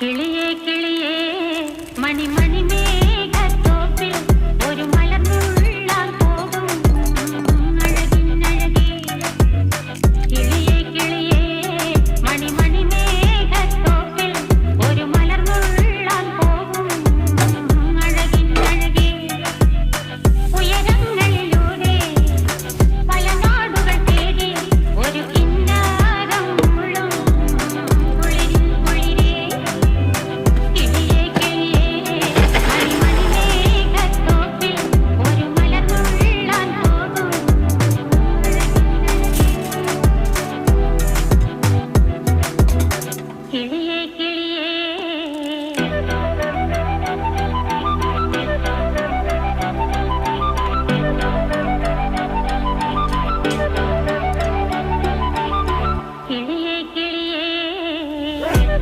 കിളിയേ കിളിയേ മണിമണി മേഘത്തോപ്പിൽ ഒരു മലർന്നുള്ളാൻ പോകും അഴകിനഴകേ. കിളിയേ കിളിയേ മണിമണി മേഘത്തോപ്പിൽ ഒരു മലർന്നുള്ളാൻ പോകും അഴകിനഴകേ. ഉയരങ്ങളിലൂടെ പല നാടുകൾ തേടി ഒരു കിന്നാരം മുഴും കുളിരിൻ കുളിരേ. കിളിയേ കിളിയേ മണിമണി മേഘത്തോപ്പിൽ ഒരു മലർന്നുള്ളാൻ പോകും അഴകിനഴകേ. കിളിയേ